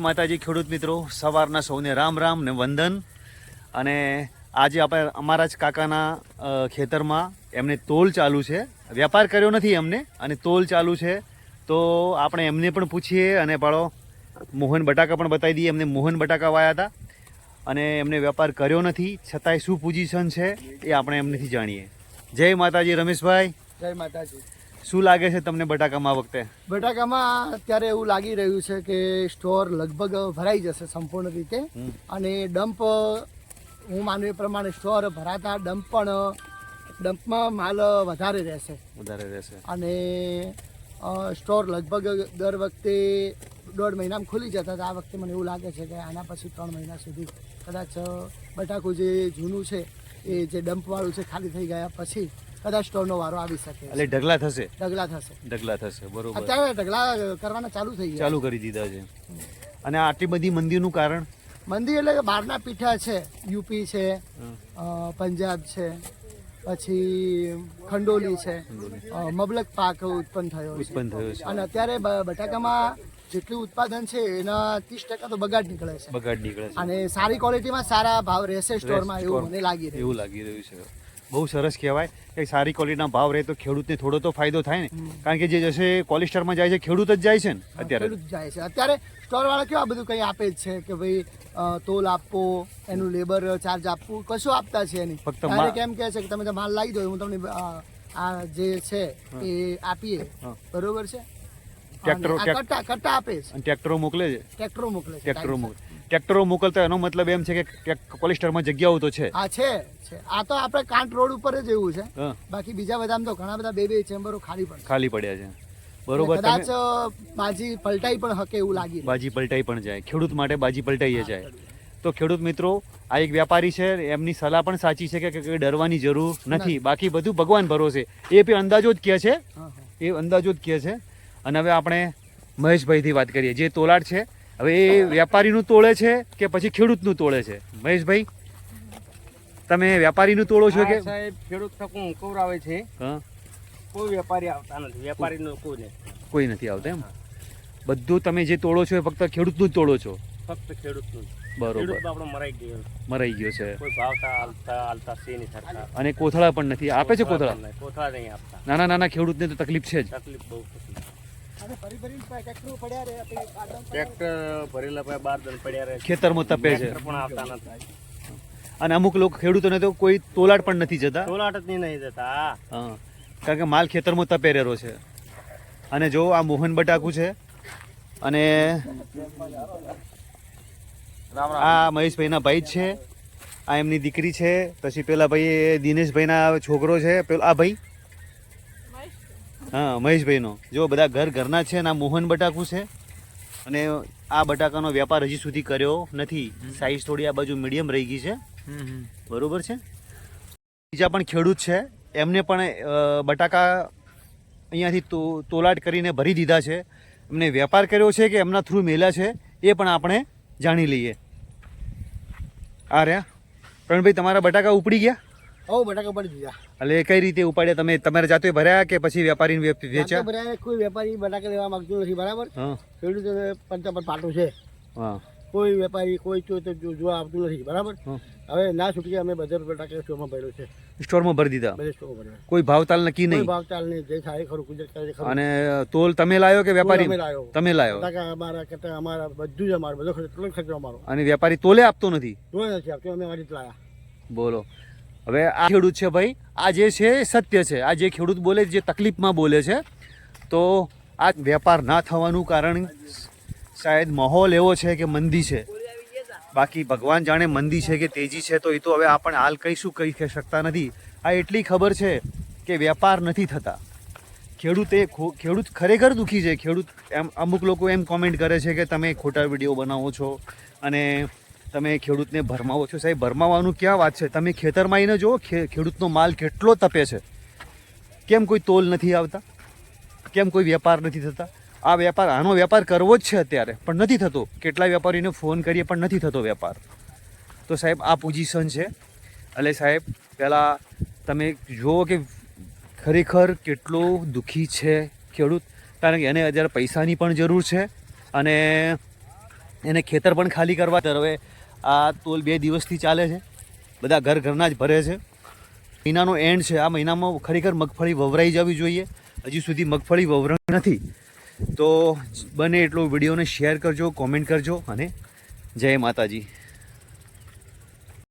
માતાજી ખેડૂત મિત્રો, સવારના સૌને રામ રામ ને વંદન. અને આજે આપણે અમારા જ કાકાના ખેતરમાં એમને તોલ ચાલુ છે. વેપાર કર્યો નથી એમને, અને તોલ ચાલુ છે. તો આપણે એમને પણ પૂછીએ અને પાડો મોહન બટાકા પણ બતાવી દઈએ. એમને મોહન બટાકા વાયા હતા અને એમને વેપાર કર્યો નથી, છતાંય શું પોઝિશન છે એ આપણે એમનેથી જાણીએ. જય માતાજી રમેશભાઈ. જય માતાજી. શું લાગે છે તમને બટાકામાં વખતે? બટાકામાં અત્યારે એવું લાગી રહ્યું છે કે સ્ટોર લગભગ ભરાઈ જશે સંપૂર્ણ રીતે, અને ડમ્પ હું માનું એ પ્રમાણે સ્ટોર ભરાતા ડમ્પમાં માલ વધારે રહેશે. અને સ્ટોર લગભગ દર વખતે 1.5 મહિનામાં ખુલી જતા હતા. આ વખતે મને એવું લાગે છે કે આના પછી 3 મહિના સુધી કદાચ બટાકું જે જૂનું છે એ જે ડમ્પવાળું છે ખાલી થઈ ગયા પછી કદાચ સ્ટોરનો વારો આવી શકે. એટલે ઢગલા થશે. બરોબર. અત્યારે ઢગલા કરવાના ચાલુ કરી દીધા છે. અને આટલી બધી મંદીનું કારણ? મંદી એટલે કે બહારના પીઠા છે, યુપી છે, પંજાબ છે, પછી ખંડોલી છે, મબલક પાક ઉત્પન્ન થયો છે. અને અત્યારે બટાકામાં જેટલું ઉત્પાદન છે એના 30% તો બગાડ નીકળે છે. અને સારી ક્વોલિટીમાં સારા ભાવ રહેશે સ્ટોરમાં એવું મને લાગી રહ્યું છે. બહુ સરસ કહેવાય કે સારી ક્વોલિટીના ભાવ રહે તો ખેડૂતને થોડો તો ફાયદો થાય ને. કારણ કે જે જશે કોલેસ્ટરમાં જાય છે ખેડૂત જ જાય છે ને અત્યારે. અત્યારે સ્ટોર વાળા કેવા બધું કંઈ આપે જ છે કે ભાઈ તોલ આપવો, એનું લેબર ચાર્જ આપવું, કશું આપતા છે નહીં. ફક્ત કેમ કહે છે કે તમે માલ લાવી દો, હું તમને આ જે છે એ આપીએ, બરોબર છે. કટ્ટા આપે છે. ટ્રેક્ટરો મોકલે છે. ટ્રેક્ટરો મોકલતા એનો મતલબ એમ છે કે કોલેસ્ટરમાં જગ્યાઓ તો છે. હા છે. આ તો આપણે કાંઠ રોડ ઉપર જ એવું છે. બાકી બીજા બધામાં તો ઘણા બધા બે ચેમ્બરો ખાલી પડ્યા છે. બરોબર. કદાચ બાજી પલટાઈ પણ હકે એવું લાગી. બાજી પલટાઈ પણ જાય, ખેડૂત માટે બાજી પલટાઈ જાય. તો ખેડૂત મિત્રો, આ એક વ્યાપારી છે, એમની સલાહ પણ સાચી છે કે ડરવાની જરૂર નથી. બાકી બધું ભગવાન ભરોસે. એ પણ અંદાજો જ કહે છે. અને હવે આપણે મહેશભાઈથી વાત કરીએ, જે તોલાટ છે. હવે એ વેપારીનું તોળે છે કે પછી ખેડૂતનું તોળે છે? મહેશભાઈ, તમે વેપારીનું તોળો છો કે? સાહેબ, ખેડૂત થકું કવરાવે છે. કોઈ વેપારી આવતા નથી. વેપારીનું કોઈ નથી આવતા. એમ બધું તમે જે તોળો છો એ ફક્ત ખેડૂતનું જ તોળો છો? ફક્ત ખેડૂતનું. બરોબર. આપણો મરાઈ ગયો છે. કોઈ ભાવતા હાલતા છે નહીં સરકાર. અને કોથળા પણ નથી આપે છે? કોથળા નહીં આપતા. નાના ખેડૂતને તો તકલીફ છે જ. તકલીફ બહુ. ટ્રેક્ટર ભરેલા 12 દન પડ્યા રહે, ખેતરમાં તપે છે. પણ આવતા નથી. અને અમુક લોકો ખેડૂતોને તો કોઈ તોલાટ પણ નથી જતા. તોલાટ જ નહીં જતા. કારણ કે માલ ખેતરમાં તપેરેલો છે. અને જો આ મોહન બટાકું છે, અને આ મહેશભાઈના ભાઈ જ છે. આ એમની દીકરી છે. પછી પેલા ભાઈ દિનેશભાઈના છોકરો છે. પેલો આ ભાઈ, હા, મહેશભાઈનો. જો બધા ઘરના છે. અને આ મોહન બટાકું છે. અને આ બટાકાનો વેપાર હજી સુધી કર્યો નથી. સાઈઝ થોડી આ બાજુ મીડિયમ રહી ગઈ છે. બરોબર છે. બીજા પણ ખેડૂત છે, એમને પણ બટાકા અહીંયાથી તોલાટ કરીને ભરી દીધા છે. એમને વેપાર કર્યો છે કે એમના થ્રુ મેલ્યા છે એ પણ આપણે જાણી લઈએ. આ રહ્યા પ્રવીણભાઈ, તમારા બટાકા ઉપડી ગયા? બટાકા પડી ગયા. એટલે કઈ રીતે ઉપાડ્યા તમે? તમારે જાતે ભર્યા કે પછી વેપારીને વેચ્યા? કોઈ વેપારી બટાકા લેવા માંગતું નથી. બરાબર. ખેડૂતો પંચા પર પાટું છે. કોઈ વેપારી કોઈ જોવા આવતું નથી. બરાબર. હવે ના છૂટકે અમે બધા બટાકા સ્ટોરમાં ભર્યો છે. સ્ટોરમાં ભરી દીધા? કોઈ ભાવતાલ નક્કી નહીં? ભાવતાલ નહીં. જે થાય ખરું ગુજરાત કરે ખરું. અને તોલ તમે લાયો કે વેપારી? તમે લાયો. બટાકા અમારા કરતા અમારા બધું જ અમારો બધો ખર્ચો અમારો. અને વેપારી તોલે આપતો નથી? તોલે નથી આપતો. અમે વાળી લાયા. બોલો. હવે આ ખેડૂત છે ભાઈ, આ જે છે સત્ય છે. આ જે ખેડૂત બોલે, જે તકલીફમાં બોલે છે, તો આ વેપાર ના થવાનું કારણ શાયદ માહોલ એવો છે કે મંદી છે. બાકી ભગવાન જાણે મંદી છે કે તેજી છે, તો એ તો હવે આપણે હાલ કહીશું કહી શકતા નથી. આ એટલી ખબર છે કે વેપાર નથી થતા. ખેડૂત ખરેખર દુઃખી છે. ખેડૂત અમુક લોકો એમ કોમેન્ટ કરે છે કે તમે ખોટા વિડીયો બનાવો છો અને તમે ખેડૂતને ભરમાવો છો. સાહેબ, ભરમાવાનું ક્યાં વાત છે? તમે ખેતરમાં આવીને જુઓ ખેડૂતનો માલ કેટલો તપે છે. કેમ કોઈ તોલ નથી આવતા? કેમ કોઈ વેપાર નથી થતા? આનો વેપાર કરવો જ છે અત્યારે, પણ નથી થતો. કેટલા વેપારીને ફોન કરીએ પણ નથી થતો વેપાર. તો સાહેબ, આ પોઝિશન છે. એટલે સાહેબ, પહેલાં તમે જુઓ કે ખરેખર કેટલો દુઃખી છે ખેડૂત. કારણ કે એને અત્યારે પૈસાની પણ જરૂર છે અને એને ખેતર પણ ખાલી કરવા. હવે આ તોલ 2 દિવસથી ચાલે છે, બધા ઘરના જ ભરે છે. મહિનાનો એન્ડ છે, આ મહિનામાં ખરેખર મગફળી વવરાઈ જવી જોઈએ. હજી સુધી મગફળી વવરાઈ નથી. તો બને એટલો વિડીયોને શેર કરજો, કોમેન્ટ કરજો અને જય માતાજી.